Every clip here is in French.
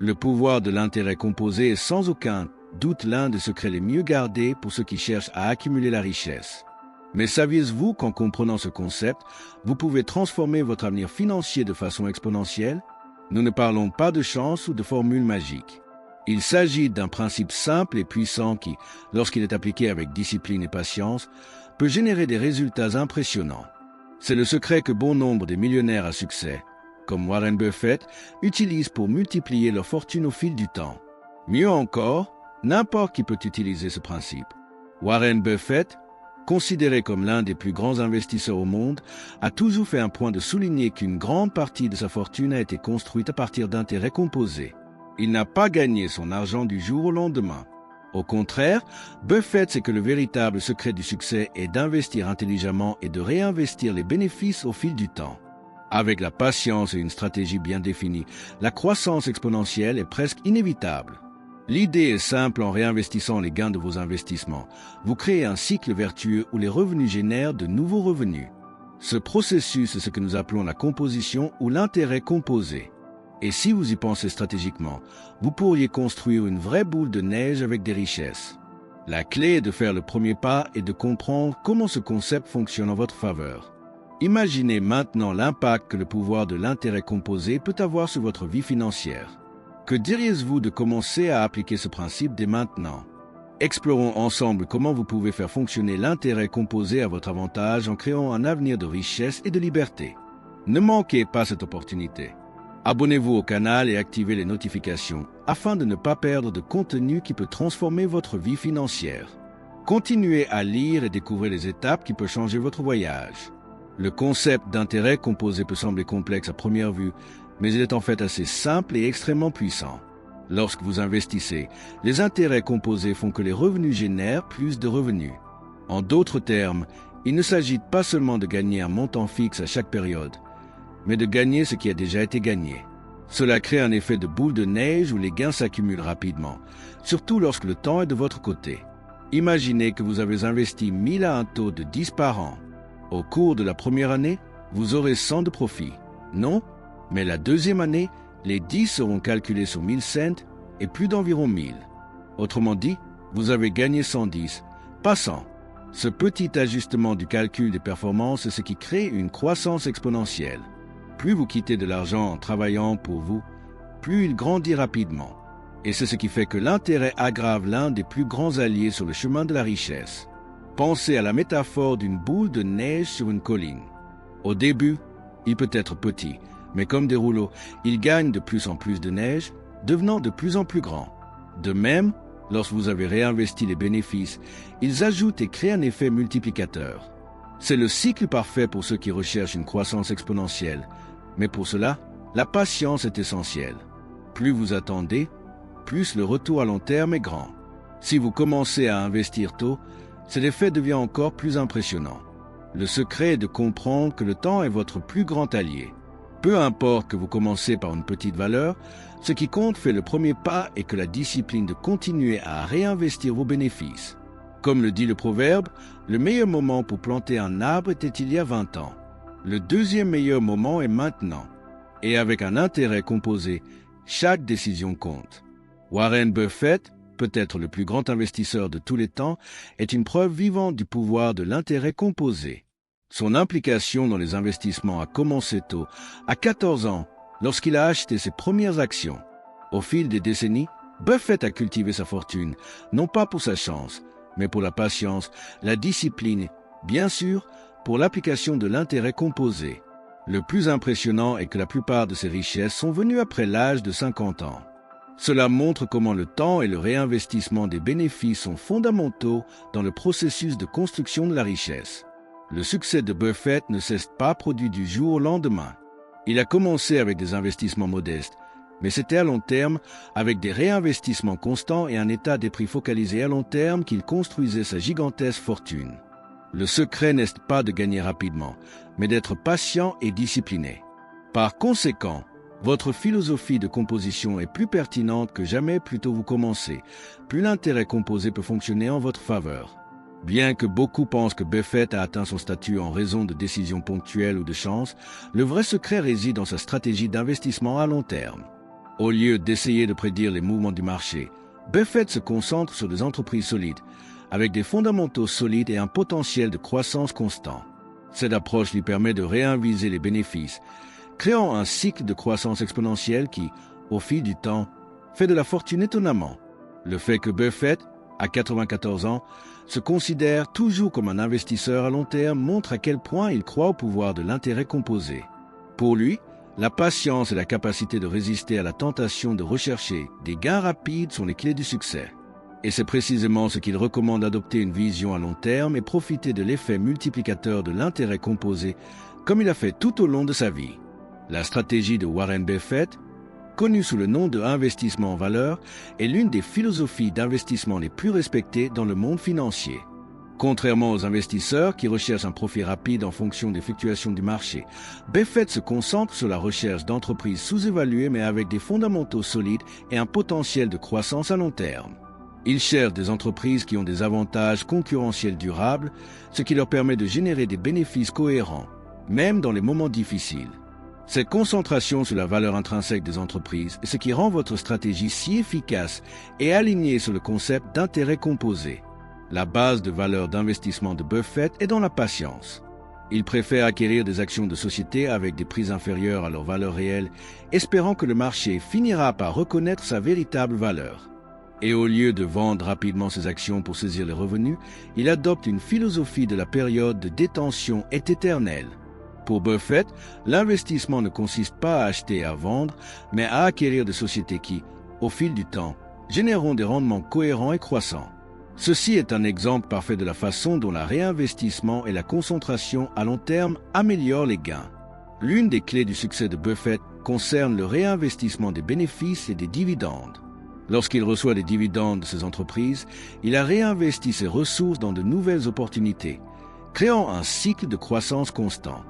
Le pouvoir de l'intérêt composé est sans aucun doute l'un des secrets les mieux gardés pour ceux qui cherchent à accumuler la richesse. Mais saviez-vous qu'en comprenant ce concept, vous pouvez transformer votre avenir financier de façon exponentielle? Nous ne parlons pas de chance ou de formule magique. Il s'agit d'un principe simple et puissant qui, lorsqu'il est appliqué avec discipline et patience, peut générer des résultats impressionnants. C'est le secret que bon nombre de millionnaires à succès, comme Warren Buffett, utilisent pour multiplier leur fortune au fil du temps. Mieux encore, n'importe qui peut utiliser ce principe. Warren Buffett, considéré comme l'un des plus grands investisseurs au monde, a toujours fait un point de souligner qu'une grande partie de sa fortune a été construite à partir d'intérêts composés. Il n'a pas gagné son argent du jour au lendemain. Au contraire, Buffett sait que le véritable secret du succès est d'investir intelligemment et de réinvestir les bénéfices au fil du temps. Avec la patience et une stratégie bien définie, la croissance exponentielle est presque inévitable. L'idée est simple: en réinvestissant les gains de vos investissements, vous créez un cycle vertueux où les revenus génèrent de nouveaux revenus. Ce processus est ce que nous appelons la composition ou l'intérêt composé. Et si vous y pensez stratégiquement, vous pourriez construire une vraie boule de neige avec des richesses. La clé est de faire le premier pas et de comprendre comment ce concept fonctionne en votre faveur. Imaginez maintenant l'impact que le pouvoir de l'intérêt composé peut avoir sur votre vie financière. Que diriez-vous de commencer à appliquer ce principe dès maintenant? Explorons ensemble comment vous pouvez faire fonctionner l'intérêt composé à votre avantage en créant un avenir de richesse et de liberté. Ne manquez pas cette opportunité. Abonnez-vous au canal et activez les notifications afin de ne pas perdre de contenu qui peut transformer votre vie financière. Continuez à lire et découvrir les étapes qui peuvent changer votre voyage. Le concept d'intérêt composé peut sembler complexe à première vue, mais il est en fait assez simple et extrêmement puissant. Lorsque vous investissez, les intérêts composés font que les revenus génèrent plus de revenus. En d'autres termes, il ne s'agit pas seulement de gagner un montant fixe à chaque période, mais de gagner ce qui a déjà été gagné. Cela crée un effet de boule de neige où les gains s'accumulent rapidement, surtout lorsque le temps est de votre côté. Imaginez que vous avez investi 1000 à un taux de 10 par an. Au cours de la première année, vous aurez 100 de profit. Non, mais la deuxième année, les 10 seront calculés sur 1000 cents et plus d'environ 1000. Autrement dit, vous avez gagné 110, pas 100. Ce petit ajustement du calcul des performances est ce qui crée une croissance exponentielle. Plus vous quittez de l'argent en travaillant pour vous, plus il grandit rapidement. Et c'est ce qui fait que l'intérêt aggrave l'un des plus grands alliés sur le chemin de la richesse. Pensez à la métaphore d'une boule de neige sur une colline. Au début, il peut être petit, mais comme des rouleaux, il gagne de plus en plus de neige, devenant de plus en plus grand. De même, lorsque vous avez réinvesti les bénéfices, ils ajoutent et créent un effet multiplicateur. C'est le cycle parfait pour ceux qui recherchent une croissance exponentielle. Mais pour cela, la patience est essentielle. Plus vous attendez, plus le retour à long terme est grand. Si vous commencez à investir tôt, cet effet devient encore plus impressionnant. Le secret est de comprendre que le temps est votre plus grand allié. Peu importe que vous commencez par une petite valeur, ce qui compte fait le premier pas est que la discipline de continuer à réinvestir vos bénéfices. Comme le dit le proverbe, le meilleur moment pour planter un arbre était il y a 20 ans. Le deuxième meilleur moment est maintenant. Et avec un intérêt composé, chaque décision compte. Warren Buffett, peut-être le plus grand investisseur de tous les temps, est une preuve vivante du pouvoir de l'intérêt composé. Son implication dans les investissements a commencé tôt, à 14 ans, lorsqu'il a acheté ses premières actions. Au fil des décennies, Buffett a cultivé sa fortune, non pas pour sa chance, mais pour la patience, la discipline, bien sûr, pour l'application de l'intérêt composé. Le plus impressionnant est que la plupart de ces richesses sont venues après l'âge de 50 ans. Cela montre comment le temps et le réinvestissement des bénéfices sont fondamentaux dans le processus de construction de la richesse. Le succès de Buffett ne s'est pas produit du jour au lendemain. Il a commencé avec des investissements modestes, mais c'était à long terme, avec des réinvestissements constants et un état d'esprit focalisé à long terme qu'il construisait sa gigantesque fortune. Le secret n'est pas de gagner rapidement, mais d'être patient et discipliné. Par conséquent, votre philosophie de composition est plus pertinente que jamais plus tôt vous commencez, plus l'intérêt composé peut fonctionner en votre faveur. Bien que beaucoup pensent que Buffett a atteint son statut en raison de décisions ponctuelles ou de chance, le vrai secret réside dans sa stratégie d'investissement à long terme. Au lieu d'essayer de prédire les mouvements du marché, Buffett se concentre sur des entreprises solides, avec des fondamentaux solides et un potentiel de croissance constant. Cette approche lui permet de réinviser les bénéfices, créant un cycle de croissance exponentielle qui, au fil du temps, fait de la fortune étonnamment. Le fait que Buffett, à 94 ans, se considère toujours comme un investisseur à long terme montre à quel point il croit au pouvoir de l'intérêt composé. Pour lui, la patience et la capacité de résister à la tentation de rechercher des gains rapides sont les clés du succès. Et c'est précisément ce qu'il recommande d'adopter une vision à long terme et profiter de l'effet multiplicateur de l'intérêt composé, comme il a fait tout au long de sa vie. La stratégie de Warren Buffett, connue sous le nom de investissement en valeur, est l'une des philosophies d'investissement les plus respectées dans le monde financier. Contrairement aux investisseurs qui recherchent un profit rapide en fonction des fluctuations du marché, Buffett se concentre sur la recherche d'entreprises sous-évaluées mais avec des fondamentaux solides et un potentiel de croissance à long terme. Il cherche des entreprises qui ont des avantages concurrentiels durables, ce qui leur permet de générer des bénéfices cohérents, même dans les moments difficiles. Cette concentration sur la valeur intrinsèque des entreprises est ce qui rend votre stratégie si efficace et alignée sur le concept d'intérêt composé. La base de valeur d'investissement de Buffett est dans la patience. Il préfère acquérir des actions de société avec des prix inférieurs à leur valeur réelle, espérant que le marché finira par reconnaître sa véritable valeur. Et au lieu de vendre rapidement ses actions pour saisir les revenus, il adopte une philosophie de la période de détention est éternelle. Pour Buffett, l'investissement ne consiste pas à acheter et à vendre, mais à acquérir des sociétés qui, au fil du temps, généreront des rendements cohérents et croissants. Ceci est un exemple parfait de la façon dont le réinvestissement et la concentration à long terme améliorent les gains. L'une des clés du succès de Buffett concerne le réinvestissement des bénéfices et des dividendes. Lorsqu'il reçoit des dividendes de ses entreprises, il a réinvesti ses ressources dans de nouvelles opportunités, créant un cycle de croissance constant.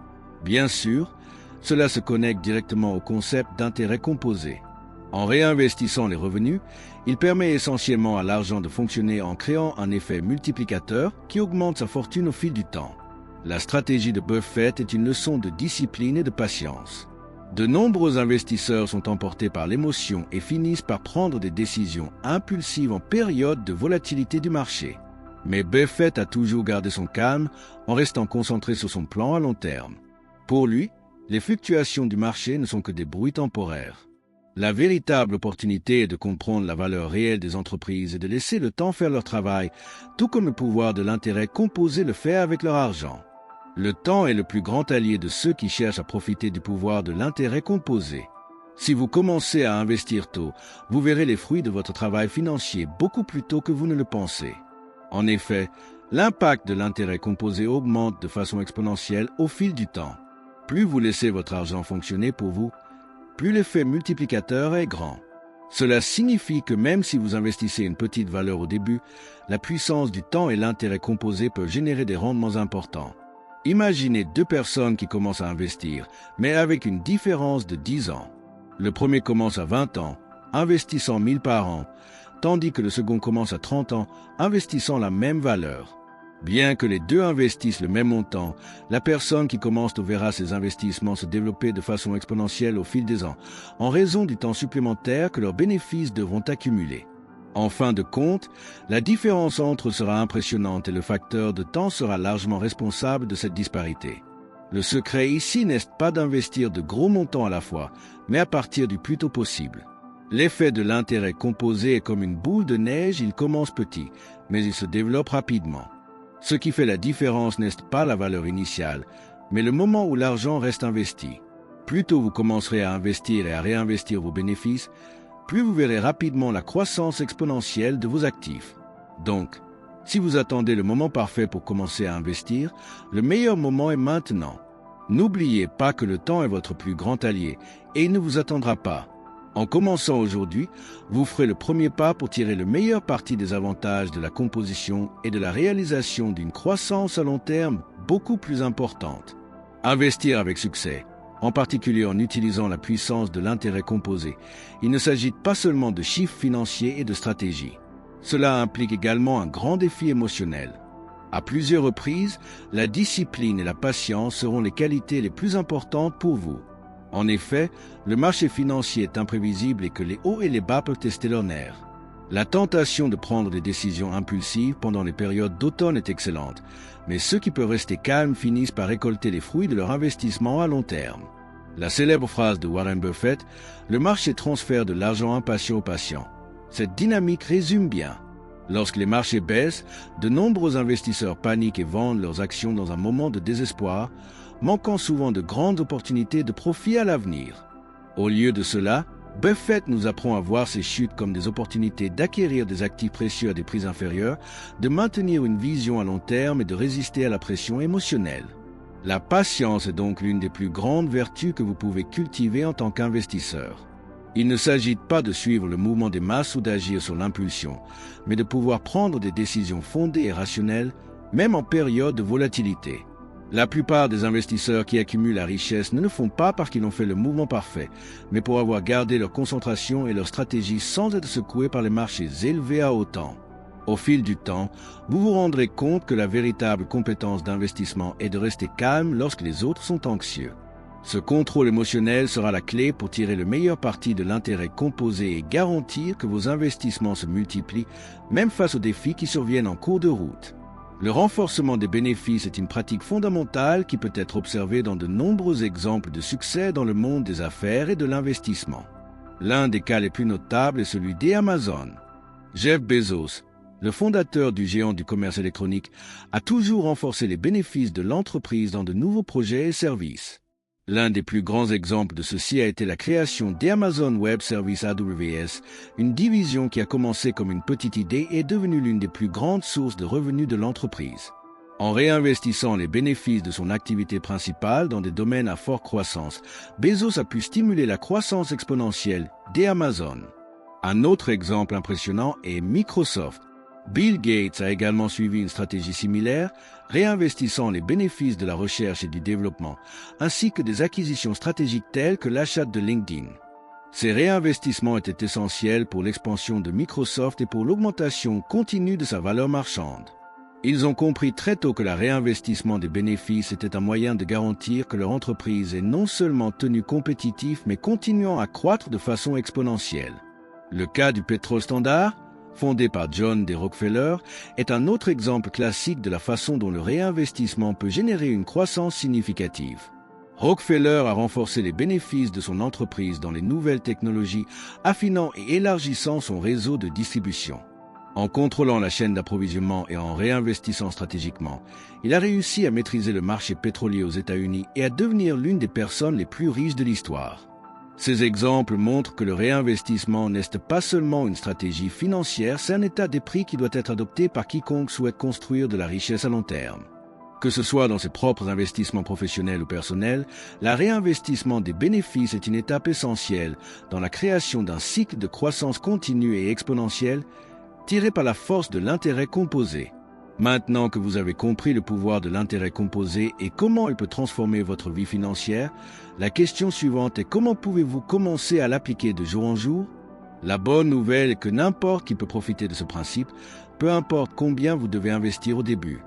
Bien sûr, cela se connecte directement au concept d'intérêt composé. En réinvestissant les revenus, il permet essentiellement à l'argent de fonctionner en créant un effet multiplicateur qui augmente sa fortune au fil du temps. La stratégie de Buffett est une leçon de discipline et de patience. De nombreux investisseurs sont emportés par l'émotion et finissent par prendre des décisions impulsives en période de volatilité du marché. Mais Buffett a toujours gardé son calme en restant concentré sur son plan à long terme. Pour lui, les fluctuations du marché ne sont que des bruits temporaires. La véritable opportunité est de comprendre la valeur réelle des entreprises et de laisser le temps faire leur travail, tout comme le pouvoir de l'intérêt composé le fait avec leur argent. Le temps est le plus grand allié de ceux qui cherchent à profiter du pouvoir de l'intérêt composé. Si vous commencez à investir tôt, vous verrez les fruits de votre travail financier beaucoup plus tôt que vous ne le pensez. En effet, l'impact de l'intérêt composé augmente de façon exponentielle au fil du temps. Plus vous laissez votre argent fonctionner pour vous, plus l'effet multiplicateur est grand. Cela signifie que même si vous investissez une petite valeur au début, la puissance du temps et l'intérêt composé peuvent générer des rendements importants. Imaginez deux personnes qui commencent à investir, mais avec une différence de 10 ans. Le premier commence à 20 ans, investissant 1000 par an, tandis que le second commence à 30 ans, investissant la même valeur. Bien que les deux investissent le même montant, la personne qui commence tôt verra ses investissements se développer de façon exponentielle au fil des ans, en raison du temps supplémentaire que leurs bénéfices devront accumuler. En fin de compte, la différence entre eux sera impressionnante et le facteur de temps sera largement responsable de cette disparité. Le secret ici n'est pas d'investir de gros montants à la fois, mais à partir du plus tôt possible. L'effet de l'intérêt composé est comme une boule de neige, il commence petit, mais il se développe rapidement. Ce qui fait la différence n'est pas la valeur initiale, mais le moment où l'argent reste investi. Plus tôt vous commencerez à investir et à réinvestir vos bénéfices, plus vous verrez rapidement la croissance exponentielle de vos actifs. Donc, si vous attendez le moment parfait pour commencer à investir, le meilleur moment est maintenant. N'oubliez pas que le temps est votre plus grand allié et il ne vous attendra pas. En commençant aujourd'hui, vous ferez le premier pas pour tirer le meilleur parti des avantages de la composition et de la réalisation d'une croissance à long terme beaucoup plus importante. Investir avec succès, en particulier en utilisant la puissance de l'intérêt composé. Il ne s'agit pas seulement de chiffres financiers et de stratégie. Cela implique également un grand défi émotionnel. À plusieurs reprises, la discipline et la patience seront les qualités les plus importantes pour vous. En effet, le marché financier est imprévisible et que les hauts et les bas peuvent tester leurs nerfs. La tentation de prendre des décisions impulsives pendant les périodes d'automne est excellente, mais ceux qui peuvent rester calmes finissent par récolter les fruits de leur investissement à long terme. La célèbre phrase de Warren Buffett, « Le marché transfère de l'argent impatient aux patients ». Cette dynamique résume bien. Lorsque les marchés baissent, de nombreux investisseurs paniquent et vendent leurs actions dans un moment de désespoir, manquant souvent de grandes opportunités de profit à l'avenir. Au lieu de cela, Buffett nous apprend à voir ces chutes comme des opportunités d'acquérir des actifs précieux à des prix inférieurs, de maintenir une vision à long terme et de résister à la pression émotionnelle. La patience est donc l'une des plus grandes vertus que vous pouvez cultiver en tant qu'investisseur. Il ne s'agit pas de suivre le mouvement des masses ou d'agir sur l'impulsion, mais de pouvoir prendre des décisions fondées et rationnelles, même en période de volatilité. La plupart des investisseurs qui accumulent la richesse ne le font pas parce qu'ils ont fait le mouvement parfait, mais pour avoir gardé leur concentration et leur stratégie sans être secoués par les marchés élevés à autant. Au fil du temps, vous vous rendrez compte que la véritable compétence d'investissement est de rester calme lorsque les autres sont anxieux. Ce contrôle émotionnel sera la clé pour tirer le meilleur parti de l'intérêt composé et garantir que vos investissements se multiplient, même face aux défis qui surviennent en cours de route. Le renforcement des bénéfices est une pratique fondamentale qui peut être observée dans de nombreux exemples de succès dans le monde des affaires et de l'investissement. L'un des cas les plus notables est celui d'Amazon. Jeff Bezos, le fondateur du géant du commerce électronique, a toujours renforcé les bénéfices de l'entreprise dans de nouveaux projets et services. L'un des plus grands exemples de ceci a été la création d'Amazon Web Services AWS, une division qui a commencé comme une petite idée et est devenue l'une des plus grandes sources de revenus de l'entreprise. En réinvestissant les bénéfices de son activité principale dans des domaines à forte croissance, Bezos a pu stimuler la croissance exponentielle d'Amazon. Un autre exemple impressionnant est Microsoft. Bill Gates a également suivi une stratégie similaire, réinvestissant les bénéfices de la recherche et du développement, ainsi que des acquisitions stratégiques telles que l'achat de LinkedIn. Ces réinvestissements étaient essentiels pour l'expansion de Microsoft et pour l'augmentation continue de sa valeur marchande. Ils ont compris très tôt que le réinvestissement des bénéfices était un moyen de garantir que leur entreprise est non seulement tenue compétitive, mais continuant à croître de façon exponentielle. Le cas du pétrole standard, fondé par John D. Rockefeller, est un autre exemple classique de la façon dont le réinvestissement peut générer une croissance significative. Rockefeller a renforcé les bénéfices de son entreprise dans les nouvelles technologies, affinant et élargissant son réseau de distribution. En contrôlant la chaîne d'approvisionnement et en réinvestissant stratégiquement, il a réussi à maîtriser le marché pétrolier aux États-Unis et à devenir l'une des personnes les plus riches de l'histoire. Ces exemples montrent que le réinvestissement n'est pas seulement une stratégie financière, c'est un état d'esprit qui doit être adopté par quiconque souhaite construire de la richesse à long terme. Que ce soit dans ses propres investissements professionnels ou personnels, le réinvestissement des bénéfices est une étape essentielle dans la création d'un cycle de croissance continue et exponentielle tiré par la force de l'intérêt composé. Maintenant que vous avez compris le pouvoir de l'intérêt composé et comment il peut transformer votre vie financière, la question suivante est comment pouvez-vous commencer à l'appliquer de jour en jour? La bonne nouvelle est que n'importe qui peut profiter de ce principe, peu importe combien vous devez investir au début.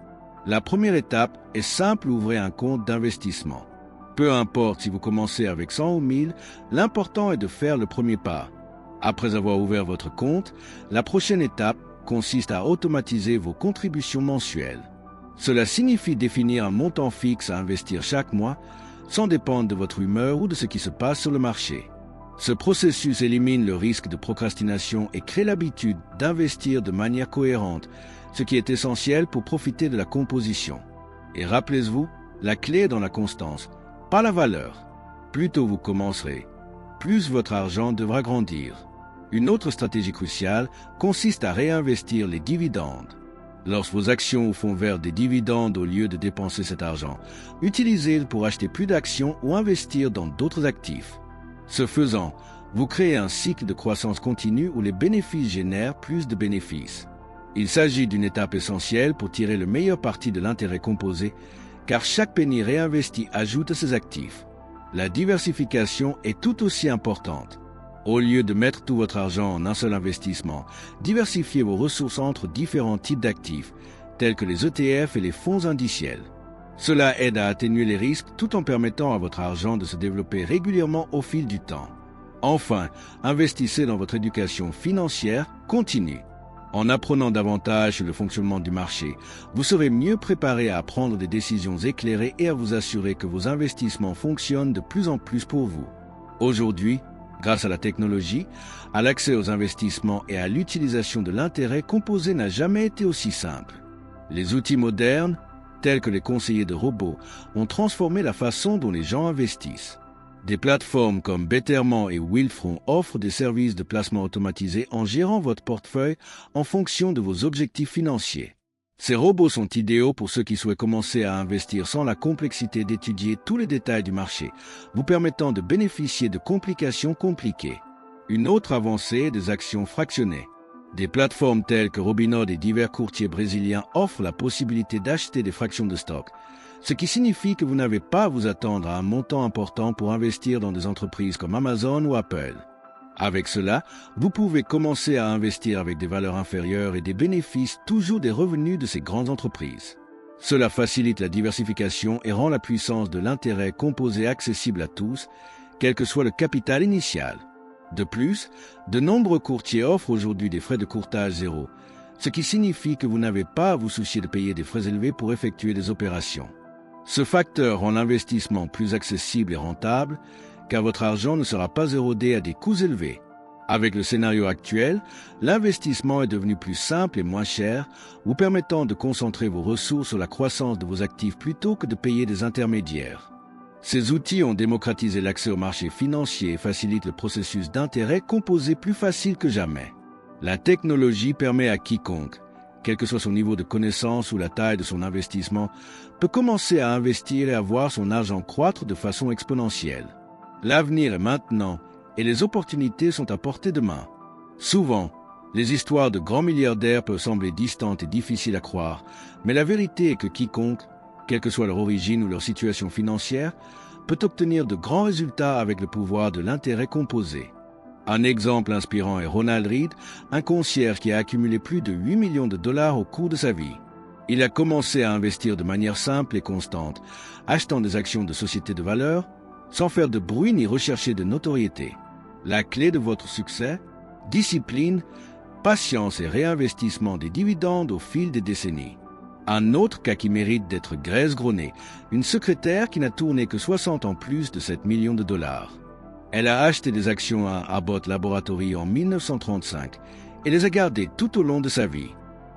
La première étape est simple, ouvrez un compte d'investissement. Peu importe si vous commencez avec 100 ou 1000, l'important est de faire le premier pas. Après avoir ouvert votre compte, la prochaine étape consiste à automatiser vos contributions mensuelles. Cela signifie définir un montant fixe à investir chaque mois, sans dépendre de votre humeur ou de ce qui se passe sur le marché. Ce processus élimine le risque de procrastination et crée l'habitude d'investir de manière cohérente, ce qui est essentiel pour profiter de la composition. Et rappelez-vous, la clé est dans la constance, pas la valeur. Plus tôt vous commencerez, plus votre argent devra grandir. Une autre stratégie cruciale consiste à réinvestir les dividendes. Lorsque vos actions vous font vers des dividendes au lieu de dépenser cet argent, utilisez-le pour acheter plus d'actions ou investir dans d'autres actifs. Ce faisant, vous créez un cycle de croissance continue où les bénéfices génèrent plus de bénéfices. Il s'agit d'une étape essentielle pour tirer le meilleur parti de l'intérêt composé, car chaque penny réinvesti ajoute à ses actifs. La diversification est tout aussi importante. Au lieu de mettre tout votre argent en un seul investissement, diversifiez vos ressources entre différents types d'actifs, tels que les ETF et les fonds indiciels. Cela aide à atténuer les risques tout en permettant à votre argent de se développer régulièrement au fil du temps. Enfin, investissez dans votre éducation financière continue. En apprenant davantage sur le fonctionnement du marché, vous serez mieux préparé à prendre des décisions éclairées et à vous assurer que vos investissements fonctionnent de plus en plus pour vous. Aujourd'hui, grâce à la technologie, à l'accès aux investissements et à l'utilisation de l'intérêt composé n'a jamais été aussi simple. Les outils modernes, tels que les conseillers de robots, ont transformé la façon dont les gens investissent. Des plateformes comme Betterment et Willfront offrent des services de placement automatisés en gérant votre portefeuille en fonction de vos objectifs financiers. Ces robots sont idéaux pour ceux qui souhaitent commencer à investir sans la complexité d'étudier tous les détails du marché, vous permettant de bénéficier de complications compliquées. Une autre avancée est des actions fractionnées. Des plateformes telles que Robinhood et divers courtiers brésiliens offrent la possibilité d'acheter des fractions de stock, ce qui signifie que vous n'avez pas à vous attendre à un montant important pour investir dans des entreprises comme Amazon ou Apple. Avec cela, vous pouvez commencer à investir avec des valeurs inférieures et des bénéfices toujours des revenus de ces grandes entreprises. Cela facilite la diversification et rend la puissance de l'intérêt composé accessible à tous, quel que soit le capital initial. De plus, de nombreux courtiers offrent aujourd'hui des frais de courtage zéro, ce qui signifie que vous n'avez pas à vous soucier de payer des frais élevés pour effectuer des opérations. Ce facteur rend l'investissement plus accessible et rentable, car votre argent ne sera pas érodé à des coûts élevés. Avec le scénario actuel, l'investissement est devenu plus simple et moins cher, vous permettant de concentrer vos ressources sur la croissance de vos actifs plutôt que de payer des intermédiaires. Ces outils ont démocratisé l'accès au marché financier et facilitent le processus d'intérêt composé plus facile que jamais. La technologie permet à quiconque, quel que soit son niveau de connaissance ou la taille de son investissement, peut commencer à investir et à voir son argent croître de façon exponentielle. L'avenir est maintenant et les opportunités sont à portée de main. Souvent, les histoires de grands milliardaires peuvent sembler distantes et difficiles à croire, mais la vérité est que quiconque, quelle que soit leur origine ou leur situation financière, peut obtenir de grands résultats avec le pouvoir de l'intérêt composé. Un exemple inspirant est Ronald Read, un concierge qui a accumulé plus de 8 millions de dollars au cours de sa vie. Il a commencé à investir de manière simple et constante, achetant des actions de sociétés de valeur, sans faire de bruit ni rechercher de notoriété. La clé de votre succès? Discipline, patience et réinvestissement des dividendes au fil des décennies. Un autre cas qui mérite d'être graisse-grenée, une secrétaire qui n'a tourné que 60 ans plus de 7 millions de dollars. Elle a acheté des actions à Abbott Laboratories en 1935 et les a gardées tout au long de sa vie.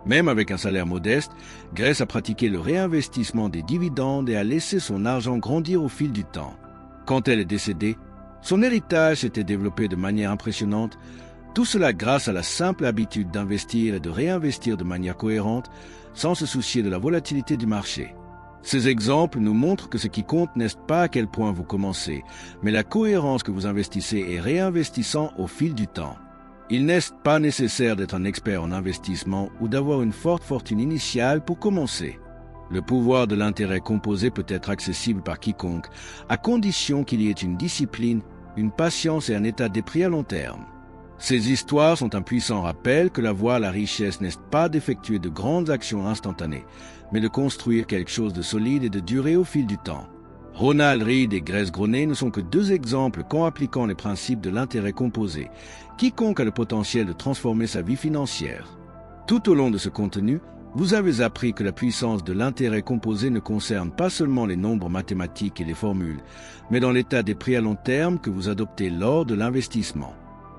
Même avec un salaire modeste, Grace a pratiqué le réinvestissement des dividendes et a laissé son argent grandir au fil du temps. Quand elle est décédée, son héritage s'était développé de manière impressionnante, tout cela grâce à la simple habitude d'investir et de réinvestir de manière cohérente sans se soucier de la volatilité du marché. Ces exemples nous montrent que ce qui compte n'est pas à quel point vous commencez, mais la cohérence que vous investissez et réinvestissant au fil du temps. Il n'est pas nécessaire d'être un expert en investissement ou d'avoir une forte fortune initiale pour commencer. Le pouvoir de l'intérêt composé peut être accessible par quiconque, à condition qu'il y ait une discipline, une patience et un état d'esprit à long terme. Ces histoires sont un puissant rappel que la voie à la richesse n'est pas d'effectuer de grandes actions instantanées, mais de construire quelque chose de solide et de durer au fil du temps. Ronald Read et Grace Gronet ne sont que deux exemples qu'en appliquant les principes de l'intérêt composé, quiconque a le potentiel de transformer sa vie financière. Tout au long de ce contenu, vous avez appris que la puissance de l'intérêt composé ne concerne pas seulement les nombres mathématiques et les formules, mais dans l'état d'esprit à long terme que vous adoptez lors de l'investissement.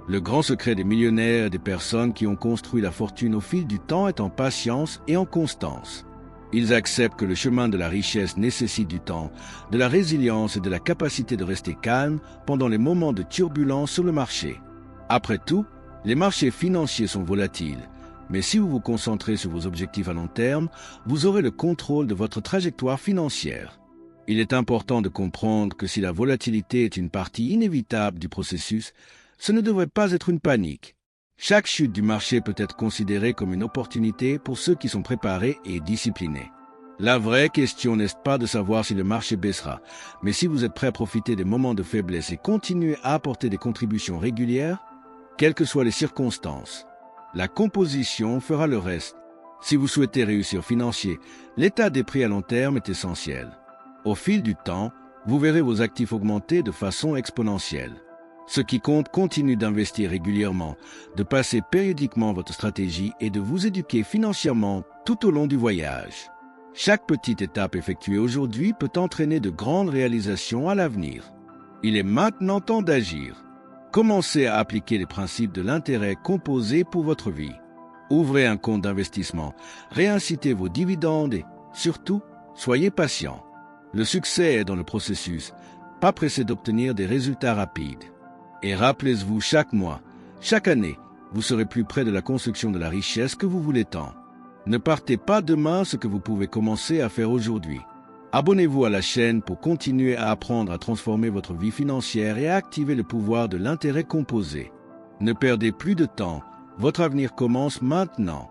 Le grand secret des millionnaires et des personnes qui ont construit la fortune au fil du temps est en patience et en constance. Ils acceptent que le chemin de la richesse nécessite du temps, de la résilience et de la capacité de rester calme pendant les moments de turbulence sur le marché. Après tout, les marchés financiers sont volatiles, mais si vous vous concentrez sur vos objectifs à long terme, vous aurez le contrôle de votre trajectoire financière. Il est important de comprendre que si la volatilité est une partie inévitable du processus, ce ne devrait pas être une panique. Chaque chute du marché peut être considérée comme une opportunité pour ceux qui sont préparés et disciplinés. La vraie question n'est pas de savoir si le marché baissera, mais si vous êtes prêt à profiter des moments de faiblesse et continuer à apporter des contributions régulières, quelles que soient les circonstances. La composition fera le reste. Si vous souhaitez réussir financier, l'état des prix à long terme est essentiel. Au fil du temps, vous verrez vos actifs augmenter de façon exponentielle. Ce qui compte, continue d'investir régulièrement, de passer périodiquement votre stratégie et de vous éduquer financièrement tout au long du voyage. Chaque petite étape effectuée aujourd'hui peut entraîner de grandes réalisations à l'avenir. Il est maintenant temps d'agir. Commencez à appliquer les principes de l'intérêt composé pour votre vie. Ouvrez un compte d'investissement, réincitez vos dividendes et, surtout, soyez patient. Le succès est dans le processus, pas pressé d'obtenir des résultats rapides. Et rappelez-vous chaque mois, chaque année, vous serez plus près de la construction de la richesse que vous voulez tant. Ne partez pas demain ce que vous pouvez commencer à faire aujourd'hui. Abonnez-vous à la chaîne pour continuer à apprendre à transformer votre vie financière et à activer le pouvoir de l'intérêt composé. Ne perdez plus de temps, votre avenir commence maintenant.